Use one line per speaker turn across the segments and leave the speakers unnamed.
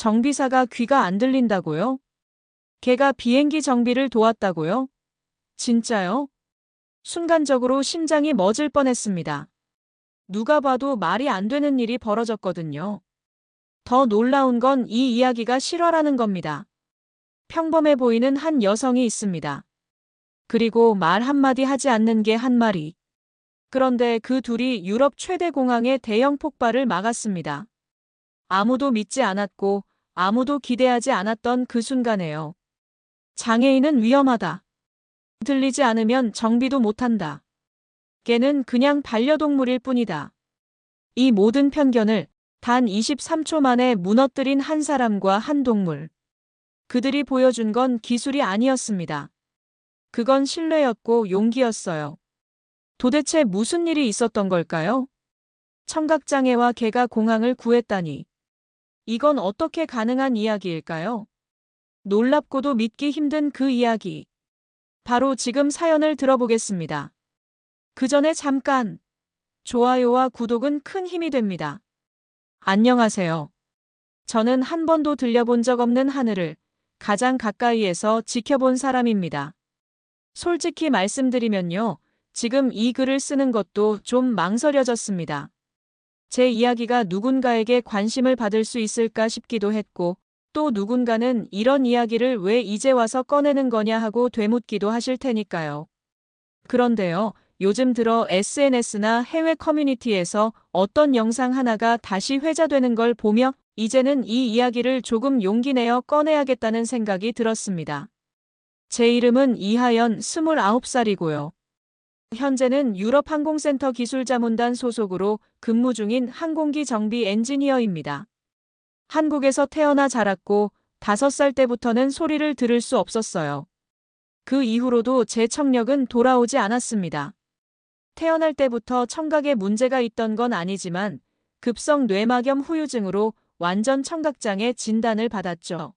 정비사가 귀가 안 들린다고요? 걔가 비행기 정비를 도왔다고요? 진짜요? 순간적으로 심장이 멎을 뻔했습니다. 누가 봐도 말이 안 되는 일이 벌어졌거든요. 더 놀라운 건 이 이야기가 실화라는 겁니다. 평범해 보이는 한 여성이 있습니다. 그리고 말 한마디 하지 않는 개 한 마리. 그런데 그 둘이 유럽 최대 공항의 대형 폭발을 막았습니다. 아무도 믿지 않았고 아무도 기대하지 않았던 그 순간에요. 장애인은 위험하다. 들리지 않으면 정비도 못한다. 걔는 그냥 반려동물일 뿐이다. 이 모든 편견을 단 23초 만에 무너뜨린 한 사람과 한 동물. 그들이 보여준 건 기술이 아니었습니다. 그건 신뢰였고 용기였어요. 도대체 무슨 일이 있었던 걸까요? 청각장애와 개가 공항을 구했다니. 이건 어떻게 가능한 이야기일까요? 놀랍고도 믿기 힘든 그 이야기. 바로 지금 사연을 들어보겠습니다. 그 전에 잠깐. 좋아요와 구독은 큰 힘이 됩니다. 안녕하세요. 저는 한 번도 들려본 적 없는 하늘을 가장 가까이에서 지켜본 사람입니다. 솔직히 말씀드리면요. 지금 이 글을 쓰는 것도 좀 망설여졌습니다. 제 이야기가 누군가에게 관심을 받을 수 있을까 싶기도 했고, 또 누군가는 이런 이야기를 왜 이제 와서 꺼내는 거냐 하고 되묻기도 하실 테니까요. 그런데요, 요즘 들어 SNS나 해외 커뮤니티에서 어떤 영상 하나가 다시 회자되는 걸 보며 이제는 이 이야기를 조금 용기 내어 꺼내야겠다는 생각이 들었습니다. 제 이름은 이하연 29살이고요. 현재는 유럽항공센터 기술자문단 소속으로 근무 중인 항공기 정비 엔지니어입니다. 한국에서 태어나 자랐고 5살 때부터는 소리를 들을 수 없었어요. 그 이후로도 제 청력은 돌아오지 않았습니다. 태어날 때부터 청각에 문제가 있던 건 아니지만 급성 뇌막염 후유증으로 완전 청각장애 진단을 받았죠.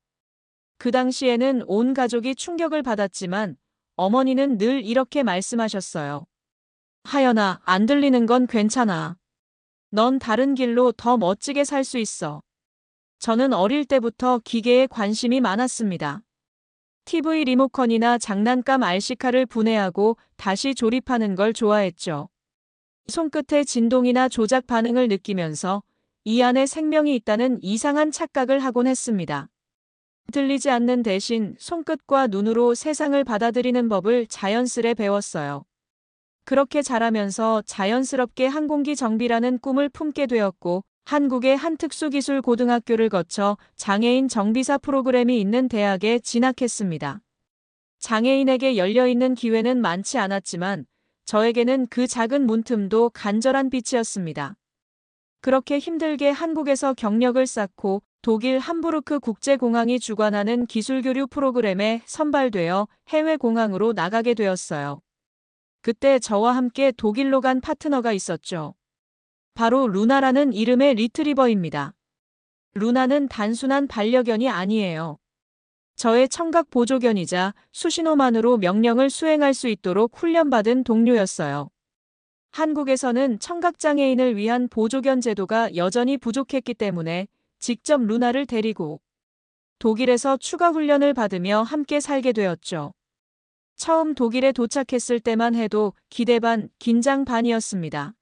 그 당시에는 온 가족이 충격을 받았지만 어머니는 늘 이렇게 말씀하셨어요. 하연아, 안 들리는 건 괜찮아. 넌 다른 길로 더 멋지게 살 수 있어. 저는 어릴 때부터 기계에 관심이 많았습니다. TV 리모컨이나 장난감 RC카를 분해하고 다시 조립하는 걸 좋아했죠. 손끝의 진동이나 조작 반응을 느끼면서 이 안에 생명이 있다는 이상한 착각을 하곤 했습니다. 들리지 않는 대신 손끝과 눈으로 세상을 받아들이는 법을 자연스레 배웠어요. 그렇게 자라면서 자연스럽게 항공기 정비라는 꿈을 품게 되었고 한국의 한 특수기술 고등학교를 거쳐 장애인 정비사 프로그램이 있는 대학에 진학했습니다. 장애인에게 열려있는 기회는 많지 않았지만 저에게는 그 작은 문틈도 간절한 빛이었습니다. 그렇게 힘들게 한국에서 경력을 쌓고 독일 함부르크 국제공항이 주관하는 기술교류 프로그램에 선발되어 해외 공항으로 나가게 되었어요. 그때 저와 함께 독일로 간 파트너가 있었죠. 바로 루나라는 이름의 리트리버입니다. 루나는 단순한 반려견이 아니에요. 저의 청각 보조견이자 수신호만으로 명령을 수행할 수 있도록 훈련받은 동료였어요. 한국에서는 청각장애인을 위한 보조견 제도가 여전히 부족했기 때문에 직접 루나를 데리고 독일에서 추가 훈련을 받으며 함께 살게 되었죠. 처음 독일에 도착했을 때만 해도 기대 반, 긴장 반이었습니다.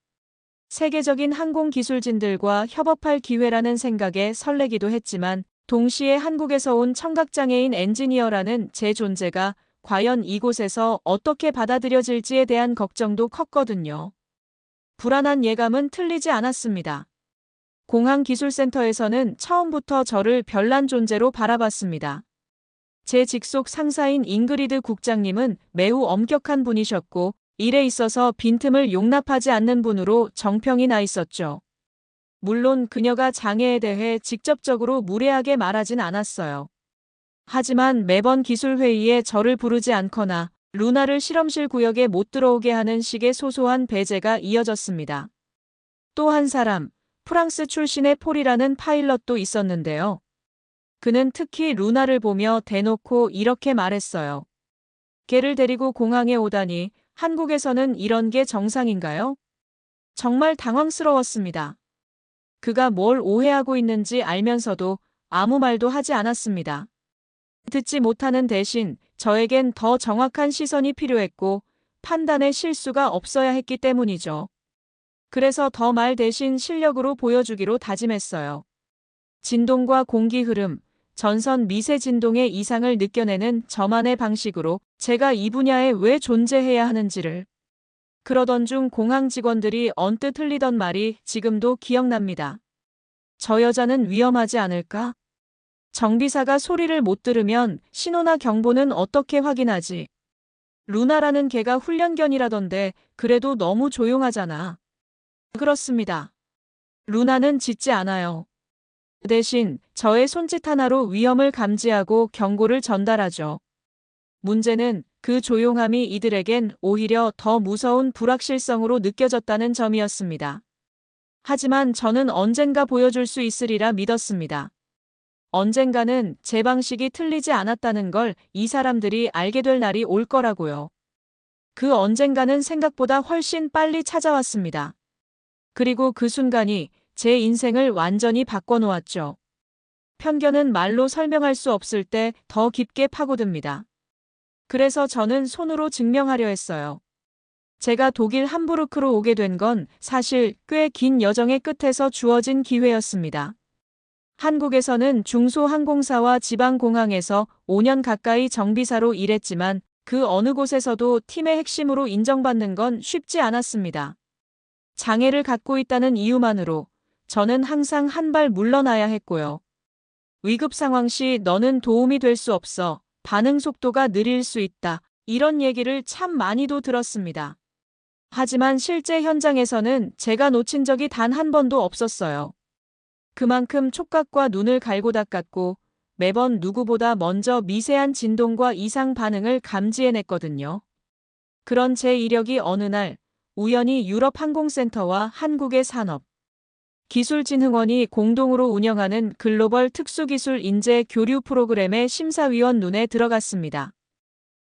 세계적인 항공 기술진들과 협업할 기회라는 생각에 설레기도 했지만 동시에 한국에서 온 청각장애인 엔지니어라는 제 존재가 과연 이곳에서 어떻게 받아들여질지에 대한 걱정도 컸거든요. 불안한 예감은 틀리지 않았습니다. 공항기술센터에서는 처음부터 저를 별난 존재로 바라봤습니다. 제 직속 상사인 잉그리드 국장님은 매우 엄격한 분이셨고 일에 있어서 빈틈을 용납하지 않는 분으로 정평이 나 있었죠. 물론 그녀가 장애에 대해 직접적으로 무례하게 말하진 않았어요. 하지만 매번 기술회의에 저를 부르지 않거나 루나를 실험실 구역에 못 들어오게 하는 식의 소소한 배제가 이어졌습니다. 또 한 사람, 프랑스 출신의 폴이라는 파일럿도 있었는데요. 그는 특히 루나를 보며 대놓고 이렇게 말했어요. 걔를 데리고 공항에 오다니 한국에서는 이런 게 정상인가요? 정말 당황스러웠습니다. 그가 뭘 오해하고 있는지 알면서도 아무 말도 하지 않았습니다. 듣지 못하는 대신 저에겐 더 정확한 시선이 필요했고 판단에 실수가 없어야 했기 때문이죠. 그래서 더 말 대신 실력으로 보여주기로 다짐했어요. 진동과 공기 흐름, 전선 미세 진동의 이상을 느껴내는 저만의 방식으로 제가 이 분야에 왜 존재해야 하는지를. 그러던 중 공항 직원들이 언뜻 흘리던 말이 지금도 기억납니다. 저 여자는 위험하지 않을까? 정비사가 소리를 못 들으면 신호나 경보는 어떻게 확인하지? 루나라는 걔가 훈련견이라던데 그래도 너무 조용하잖아. 그렇습니다. 루나는 짖지 않아요. 대신 저의 손짓 하나로 위험을 감지하고 경고를 전달하죠. 문제는 그 조용함이 이들에겐 오히려 더 무서운 불확실성으로 느껴졌다는 점이었습니다. 하지만 저는 언젠가 보여줄 수 있으리라 믿었습니다. 언젠가는 제 방식이 틀리지 않았다는 걸 이 사람들이 알게 될 날이 올 거라고요. 그 언젠가는 생각보다 훨씬 빨리 찾아왔습니다. 그리고 그 순간이 제 인생을 완전히 바꿔놓았죠. 편견은 말로 설명할 수 없을 때 더 깊게 파고듭니다. 그래서 저는 손으로 증명하려 했어요. 제가 독일 함부르크로 오게 된 건 사실 꽤 긴 여정의 끝에서 주어진 기회였습니다. 한국에서는 중소항공사와 지방공항에서 5년 가까이 정비사로 일했지만 그 어느 곳에서도 팀의 핵심으로 인정받는 건 쉽지 않았습니다. 장애를 갖고 있다는 이유만으로 저는 항상 한 발 물러나야 했고요. 위급 상황 시 너는 도움이 될 수 없어. 반응 속도가 느릴 수 있다. 이런 얘기를 참 많이도 들었습니다. 하지만 실제 현장에서는 제가 놓친 적이 단 한 번도 없었어요. 그만큼 촉각과 눈을 갈고 닦았고 매번 누구보다 먼저 미세한 진동과 이상 반응을 감지해냈거든요. 그런 제 이력이 어느 날 우연히 유럽항공센터와 한국의 산업 기술진흥원이 공동으로 운영하는 글로벌 특수기술 인재 교류 프로그램의 심사위원 눈에 들어갔습니다.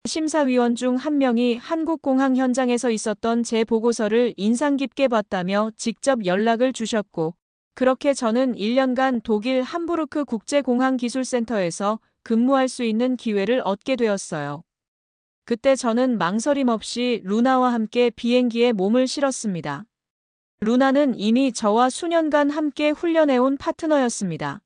심사위원 중 한 명이 한국공항 현장에서 있었던 제 보고서를 인상 깊게 봤다며 직접 연락을 주셨고, 그렇게 저는 1년간 독일 함부르크 국제공항기술센터에서 근무할 수 있는 기회를 얻게 되었어요. 그때 저는 망설임 없이 루나와 함께 비행기에 몸을 실었습니다. 루나는 이미 저와 수년간 함께 훈련해온 파트너였습니다.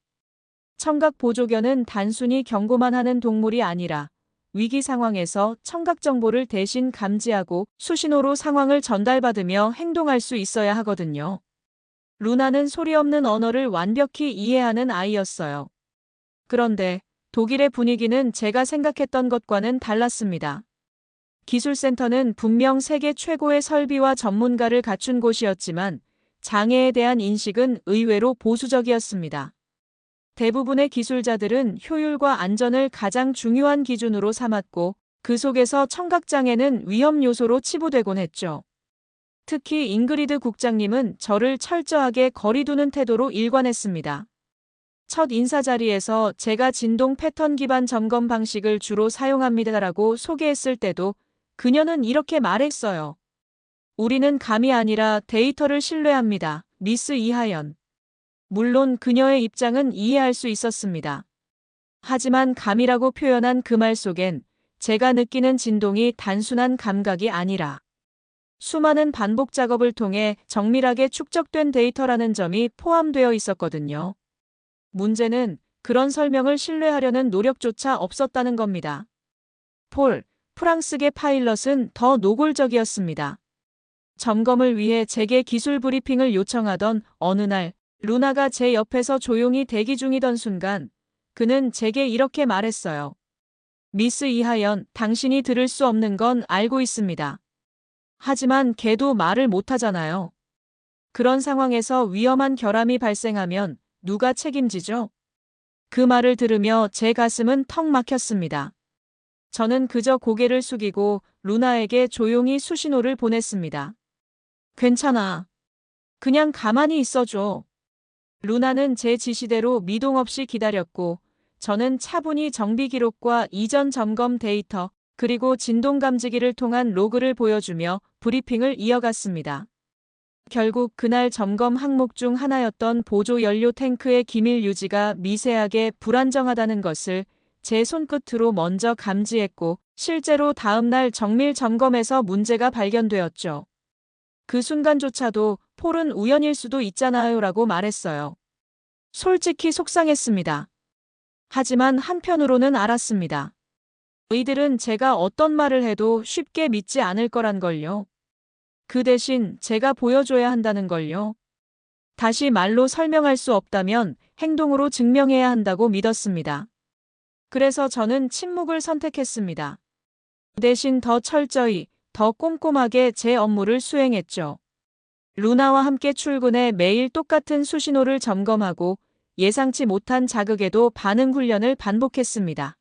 청각 보조견은 단순히 경고만 하는 동물이 아니라 위기 상황에서 청각 정보를 대신 감지하고 수신호로 상황을 전달받으며 행동할 수 있어야 하거든요. 루나는 소리 없는 언어를 완벽히 이해하는 아이였어요. 그런데 독일의 분위기는 제가 생각했던 것과는 달랐습니다. 기술센터는 분명 세계 최고의 설비와 전문가를 갖춘 곳이었지만 장애에 대한 인식은 의외로 보수적이었습니다. 대부분의 기술자들은 효율과 안전을 가장 중요한 기준으로 삼았고 그 속에서 청각장애는 위험 요소로 치부되곤 했죠. 특히 잉그리드 국장님은 저를 철저하게 거리두는 태도로 일관했습니다. 첫 인사 자리에서 제가 진동 패턴 기반 점검 방식을 주로 사용합니다라고 소개했을 때도 그녀는 이렇게 말했어요. 우리는 감이 아니라 데이터를 신뢰합니다. 미스 이하연. 물론 그녀의 입장은 이해할 수 있었습니다. 하지만 감이라고 표현한 그 말 속엔 제가 느끼는 진동이 단순한 감각이 아니라 수많은 반복 작업을 통해 정밀하게 축적된 데이터라는 점이 포함되어 있었거든요. 문제는 그런 설명을 신뢰하려는 노력조차 없었다는 겁니다. 프랑스계 파일럿은 더 노골적이었습니다. 점검을 위해 제게 기술 브리핑을 요청하던 어느 날 루나가 제 옆에서 조용히 대기 중이던 순간 그는 제게 이렇게 말했어요. 미스 이하연, 당신이 들을 수 없는 건 알고 있습니다. 하지만 걔도 말을 못하잖아요. 그런 상황에서 위험한 결함이 발생하면 누가 책임지죠? 그 말을 들으며 제 가슴은 턱 막혔습니다. 저는 그저 고개를 숙이고 루나에게 조용히 수신호를 보냈습니다. 괜찮아. 그냥 가만히 있어줘. 루나는 제 지시대로 미동 없이 기다렸고 저는 차분히 정비 기록과 이전 점검 데이터 그리고 진동 감지기를 통한 로그를 보여주며 브리핑을 이어갔습니다. 결국 그날 점검 항목 중 하나였던 보조 연료 탱크의 기밀 유지가 미세하게 불안정하다는 것을 제 손끝으로 먼저 감지했고, 실제로 다음날 정밀 점검에서 문제가 발견되었죠. 그 순간조차도 폴은 우연일 수도 있잖아요 라고 말했어요. 솔직히 속상했습니다. 하지만 한편으로는 알았습니다. 이들은 제가 어떤 말을 해도 쉽게 믿지 않을 거란 걸요. 그 대신 제가 보여줘야 한다는 걸요. 다시 말로 설명할 수 없다면 행동으로 증명해야 한다고 믿었습니다. 그래서 저는 침묵을 선택했습니다. 대신 더 철저히, 더 꼼꼼하게 제 업무를 수행했죠. 루나와 함께 출근해 매일 똑같은 수신호를 점검하고 예상치 못한 자극에도 반응 훈련을 반복했습니다.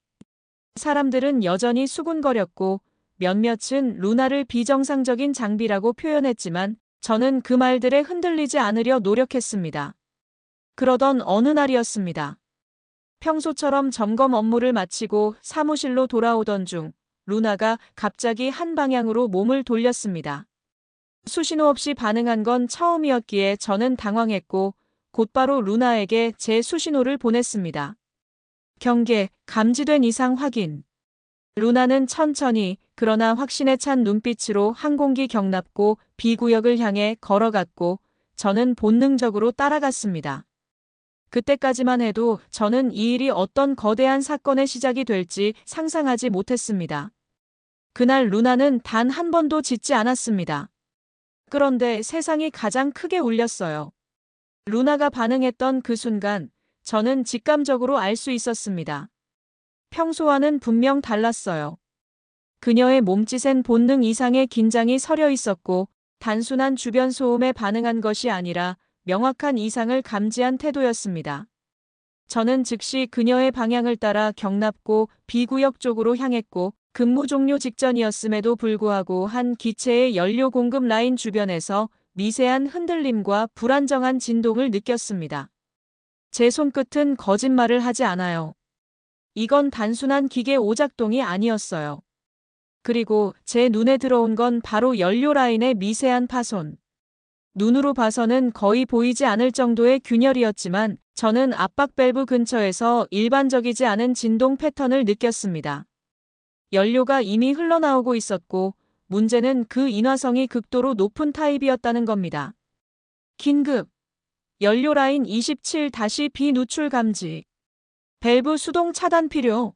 사람들은 여전히 수군거렸고 몇몇은 루나를 비정상적인 장비라고 표현했지만 저는 그 말들에 흔들리지 않으려 노력했습니다. 그러던 어느 날이었습니다. 평소처럼 점검 업무를 마치고 사무실로 돌아오던 중 루나가 갑자기 한 방향으로 몸을 돌렸습니다. 수신호 없이 반응한 건 처음이었기에 저는 당황했고 곧바로 루나에게 제 수신호를 보냈습니다. 경계, 감지된 이상 확인. 루나는 천천히 그러나 확신에 찬 눈빛으로 항공기 경납고 B구역을 향해 걸어갔고 저는 본능적으로 따라갔습니다. 그때까지만 해도 저는 이 일이 어떤 거대한 사건의 시작이 될지 상상하지 못했습니다. 그날 루나는 단 한 번도 짖지 않았습니다. 그런데 세상이 가장 크게 울렸어요. 루나가 반응했던 그 순간 저는 직감적으로 알 수 있었습니다. 평소와는 분명 달랐어요. 그녀의 몸짓엔 본능 이상의 긴장이 서려 있었고 단순한 주변 소음에 반응한 것이 아니라 명확한 이상을 감지한 태도였습니다. 저는 즉시 그녀의 방향을 따라 경납고 B구역 쪽으로 향했고 근무 종료 직전이었음에도 불구하고 한 기체의 연료 공급 라인 주변에서 미세한 흔들림과 불안정한 진동을 느꼈습니다. 제 손끝은 거짓말을 하지 않아요. 이건 단순한 기계 오작동이 아니었어요. 그리고 제 눈에 들어온 건 바로 연료 라인의 미세한 파손. 눈으로 봐서는 거의 보이지 않을 정도의 균열이었지만 저는 압박 밸브 근처에서 일반적이지 않은 진동 패턴을 느꼈습니다. 연료가 이미 흘러나오고 있었고 문제는 그 인화성이 극도로 높은 타입이었다는 겁니다. 긴급! 연료 라인 27-B 누출 감지. 밸브 수동 차단 필요.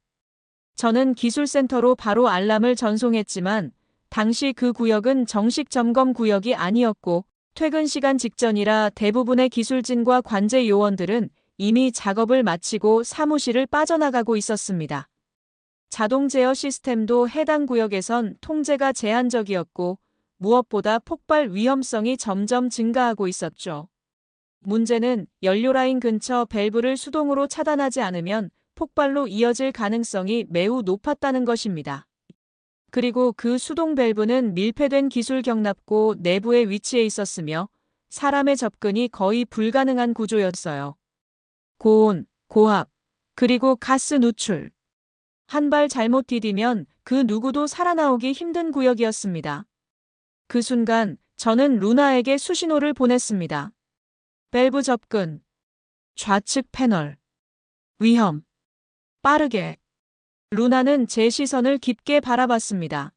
저는 기술센터로 바로 알람을 전송했지만 당시 그 구역은 정식 점검 구역이 아니었고 퇴근 시간 직전이라 대부분의 기술진과 관제 요원들은 이미 작업을 마치고 사무실을 빠져나가고 있었습니다. 자동 제어 시스템도 해당 구역에선 통제가 제한적이었고 무엇보다 폭발 위험성이 점점 증가하고 있었죠. 문제는 연료 라인 근처 밸브를 수동으로 차단하지 않으면 폭발로 이어질 가능성이 매우 높았다는 것입니다. 그리고 그 수동 밸브는 밀폐된 기술 경납고 내부에 위치해 있었으며 사람의 접근이 거의 불가능한 구조였어요. 고온, 고압, 그리고 가스 누출. 한 발 잘못 디디면 그 누구도 살아나오기 힘든 구역이었습니다. 그 순간 저는 루나에게 수신호를 보냈습니다. 밸브 접근. 좌측 패널. 위험. 빠르게. 루나는 제 시선을 깊게 바라봤습니다.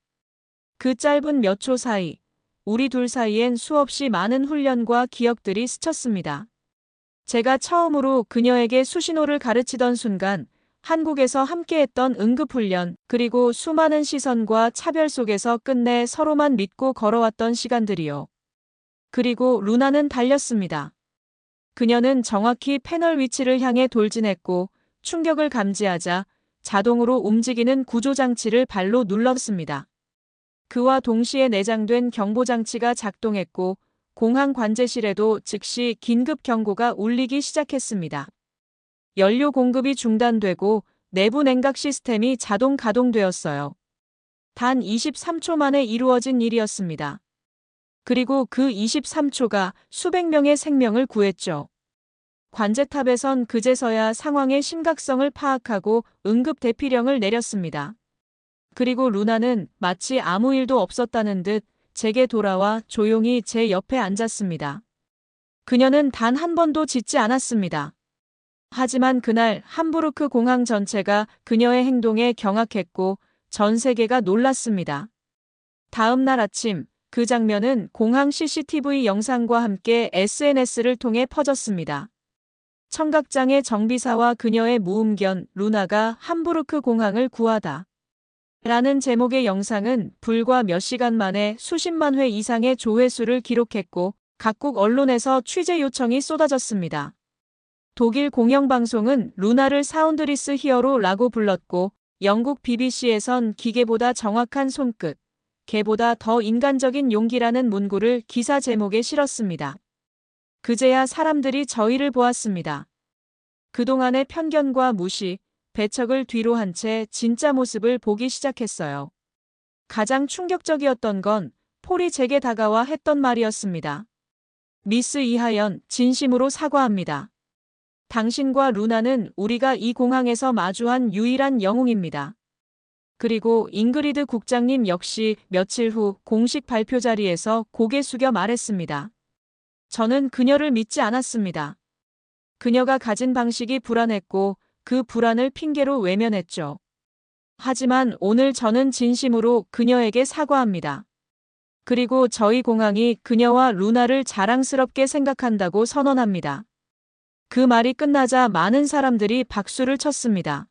그 짧은 몇 초 사이, 우리 둘 사이엔 수없이 많은 훈련과 기억들이 스쳤습니다. 제가 처음으로 그녀에게 수신호를 가르치던 순간, 한국에서 함께했던 응급훈련, 그리고 수많은 시선과 차별 속에서 끝내 서로만 믿고 걸어왔던 시간들이요. 그리고 루나는 달렸습니다. 그녀는 정확히 패널 위치를 향해 돌진했고 충격을 감지하자 자동으로 움직이는 구조장치를 발로 눌렀습니다. 그와 동시에 내장된 경보장치가 작동했고 공항 관제실에도 즉시 긴급 경고가 울리기 시작했습니다. 연료 공급이 중단되고 내부 냉각 시스템이 자동 가동되었어요. 단 23초 만에 이루어진 일이었습니다. 그리고 그 23초가 수백 명의 생명을 구했죠. 관제탑에선 그제서야 상황의 심각성을 파악하고 응급 대피령을 내렸습니다. 그리고 루나는 마치 아무 일도 없었다는 듯 제게 돌아와 조용히 제 옆에 앉았습니다. 그녀는 단 한 번도 짖지 않았습니다. 하지만 그날 함부르크 공항 전체가 그녀의 행동에 경악했고 전 세계가 놀랐습니다. 다음 날 아침 그 장면은 공항 CCTV 영상과 함께 SNS를 통해 퍼졌습니다. 청각장애 정비사와 그녀의 무음견 루나가 함부르크 공항을 구하다. 라는 제목의 영상은 불과 몇 시간 만에 수십만 회 이상의 조회수를 기록했고 각국 언론에서 취재 요청이 쏟아졌습니다. 독일 공영방송은 루나를 사운드리스 히어로라고 불렀고 영국 BBC에선 기계보다 정확한 손끝, 개보다 더 인간적인 용기라는 문구를 기사 제목에 실었습니다. 그제야 사람들이 저희를 보았습니다. 그동안의 편견과 무시, 배척을 뒤로 한 채 진짜 모습을 보기 시작했어요. 가장 충격적이었던 건 폴이 제게 다가와 했던 말이었습니다. 미스 이하연, 진심으로 사과합니다. 당신과 루나는 우리가 이 공항에서 마주한 유일한 영웅입니다. 그리고 잉그리드 국장님 역시 며칠 후 공식 발표 자리에서 고개 숙여 말했습니다. 저는 그녀를 믿지 않았습니다. 그녀가 가진 방식이 불안했고 그 불안을 핑계로 외면했죠. 하지만 오늘 저는 진심으로 그녀에게 사과합니다. 그리고 저희 공항이 그녀와 루나를 자랑스럽게 생각한다고 선언합니다. 그 말이 끝나자 많은 사람들이 박수를 쳤습니다.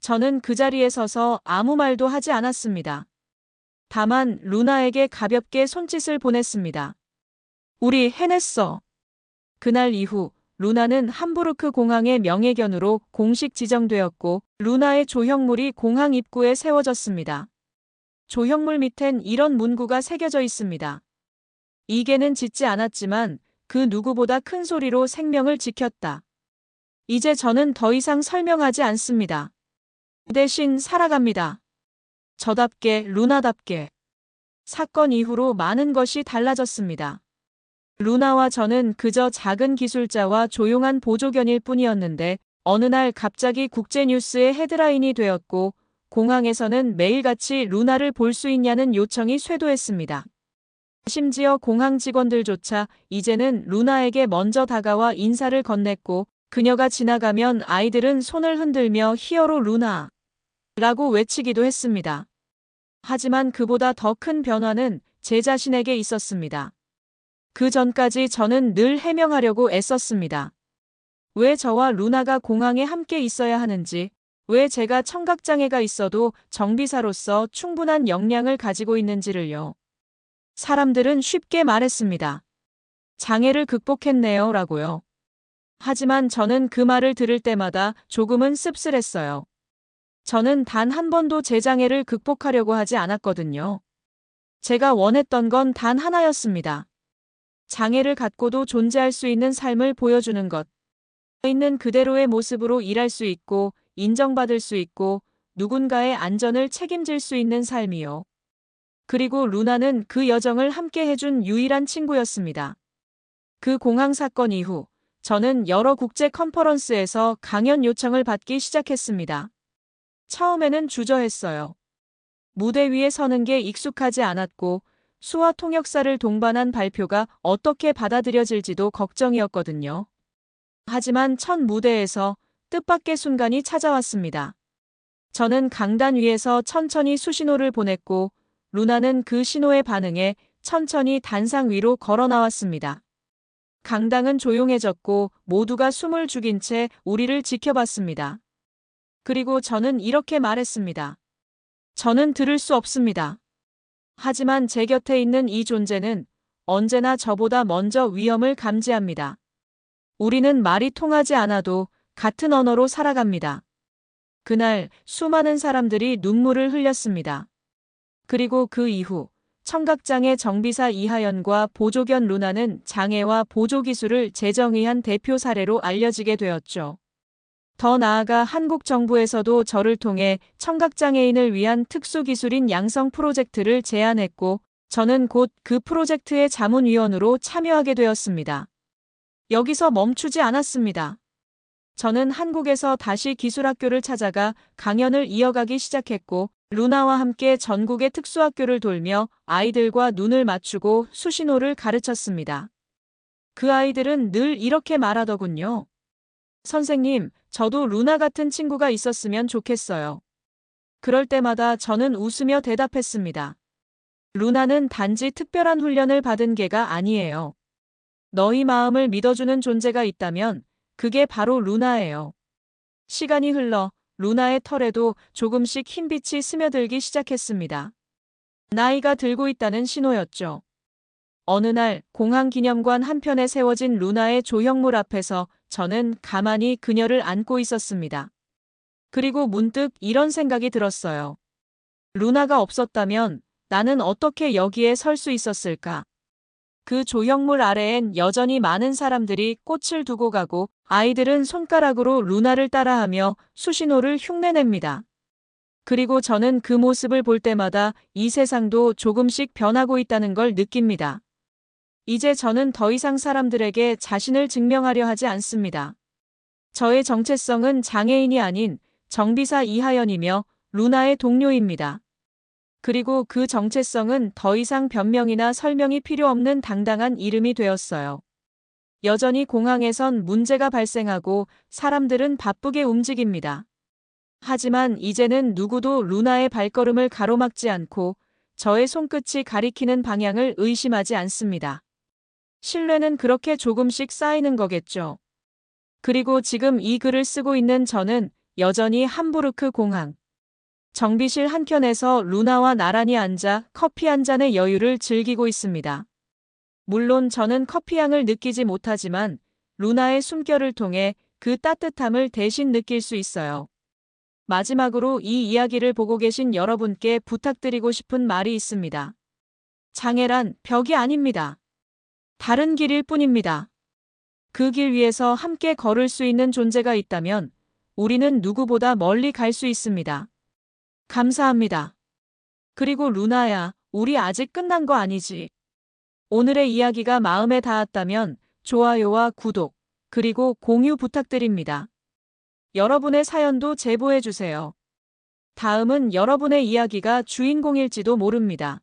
저는 그 자리에 서서 아무 말도 하지 않았습니다. 다만 루나에게 가볍게 손짓을 보냈습니다. 우리 해냈어. 그날 이후 루나는 함부르크 공항의 명예견으로 공식 지정되었고 루나의 조형물이 공항 입구에 세워졌습니다. 조형물 밑엔 이런 문구가 새겨져 있습니다. 이게는 짖지 않았지만 그 누구보다 큰 소리로 생명을 지켰다. 이제 저는 더 이상 설명하지 않습니다. 대신 살아갑니다. 저답게 루나답게. 사건 이후로 많은 것이 달라졌습니다. 루나와 저는 그저 작은 기술자와 조용한 보조견일 뿐이었는데 어느 날 갑자기 국제뉴스의 헤드라인이 되었고 공항에서는 매일같이 루나를 볼 수 있냐는 요청이 쇄도했습니다. 심지어 공항 직원들조차 이제는 루나에게 먼저 다가와 인사를 건넸고 그녀가 지나가면 아이들은 손을 흔들며 히어로 루나 라고 외치기도 했습니다. 하지만 그보다 더 큰 변화는 제 자신에게 있었습니다. 그 전까지 저는 늘 해명하려고 애썼습니다. 왜 저와 루나가 공항에 함께 있어야 하는지, 왜 제가 청각장애가 있어도 정비사로서 충분한 역량을 가지고 있는지를요. 사람들은 쉽게 말했습니다. 장애를 극복했네요 라고요. 하지만 저는 그 말을 들을 때마다 조금은 씁쓸했어요. 저는 단 한 번도 제 장애를 극복하려고 하지 않았거든요. 제가 원했던 건 단 하나였습니다. 장애를 갖고도 존재할 수 있는 삶을 보여주는 것. 있는 그대로의 모습으로 일할 수 있고 인정받을 수 있고 누군가의 안전을 책임질 수 있는 삶이요. 그리고 루나는 그 여정을 함께 해준 유일한 친구였습니다. 그 공항 사건 이후 저는 여러 국제 컨퍼런스에서 강연 요청을 받기 시작했습니다. 처음에는 주저했어요. 무대 위에 서는 게 익숙하지 않았고 수화 통역사를 동반한 발표가 어떻게 받아들여질지도 걱정이었거든요. 하지만 첫 무대에서 뜻밖의 순간이 찾아왔습니다. 저는 강단 위에서 천천히 수신호를 보냈고 루나는 그 신호에 반응해 천천히 단상 위로 걸어 나왔습니다. 강당은 조용해졌고 모두가 숨을 죽인 채 우리를 지켜봤습니다. 그리고 저는 이렇게 말했습니다. 저는 들을 수 없습니다. 하지만 제 곁에 있는 이 존재는 언제나 저보다 먼저 위험을 감지합니다. 우리는 말이 통하지 않아도 같은 언어로 살아갑니다. 그날 수많은 사람들이 눈물을 흘렸습니다. 그리고 그 이후 청각장애 정비사 이하연과 보조견 루나는 장애와 보조기술을 재정의한 대표 사례로 알려지게 되었죠. 더 나아가 한국 정부에서도 저를 통해 청각장애인을 위한 특수기술인 양성 프로젝트를 제안했고 저는 곧 그 프로젝트의 자문위원으로 참여하게 되었습니다. 여기서 멈추지 않았습니다. 저는 한국에서 다시 기술학교를 찾아가 강연을 이어가기 시작했고 루나와 함께 전국의 특수학교를 돌며 아이들과 눈을 맞추고 수신호를 가르쳤습니다. 그 아이들은 늘 이렇게 말하더군요. 선생님, 저도 루나 같은 친구가 있었으면 좋겠어요. 그럴 때마다 저는 웃으며 대답했습니다. 루나는 단지 특별한 훈련을 받은 개가 아니에요. 너희 마음을 믿어주는 존재가 있다면 그게 바로 루나예요. 시간이 흘러 루나의 털에도 조금씩 흰빛이 스며들기 시작했습니다. 나이가 들고 있다는 신호였죠. 어느 날 공항기념관 한편에 세워진 루나의 조형물 앞에서 저는 가만히 그녀를 안고 있었습니다. 그리고 문득 이런 생각이 들었어요. 루나가 없었다면 나는 어떻게 여기에 설 수 있었을까? 그 조형물 아래엔 여전히 많은 사람들이 꽃을 두고 가고 아이들은 손가락으로 루나를 따라하며 수신호를 흉내냅니다. 그리고 저는 그 모습을 볼 때마다 이 세상도 조금씩 변하고 있다는 걸 느낍니다. 이제 저는 더 이상 사람들에게 자신을 증명하려 하지 않습니다. 저의 정체성은 장애인이 아닌 정비사 이하연이며 루나의 동료입니다. 그리고 그 정체성은 더 이상 변명이나 설명이 필요 없는 당당한 이름이 되었어요. 여전히 공항에선 문제가 발생하고 사람들은 바쁘게 움직입니다. 하지만 이제는 누구도 루나의 발걸음을 가로막지 않고 저의 손끝이 가리키는 방향을 의심하지 않습니다. 신뢰는 그렇게 조금씩 쌓이는 거겠죠. 그리고 지금 이 글을 쓰고 있는 저는 여전히 함부르크 공항 정비실 한켠에서 루나와 나란히 앉아 커피 한 잔의 여유를 즐기고 있습니다. 물론 저는 커피향을 느끼지 못하지만 루나의 숨결을 통해 그 따뜻함을 대신 느낄 수 있어요. 마지막으로 이 이야기를 보고 계신 여러분께 부탁드리고 싶은 말이 있습니다. 장애란 벽이 아닙니다. 다른 길일 뿐입니다. 그 길 위에서 함께 걸을 수 있는 존재가 있다면 우리는 누구보다 멀리 갈 수 있습니다. 감사합니다. 그리고 루나야, 우리 아직 끝난 거 아니지? 오늘의 이야기가 마음에 닿았다면 좋아요와 구독, 그리고 공유 부탁드립니다. 여러분의 사연도 제보해주세요. 다음은 여러분의 이야기가 주인공일지도 모릅니다.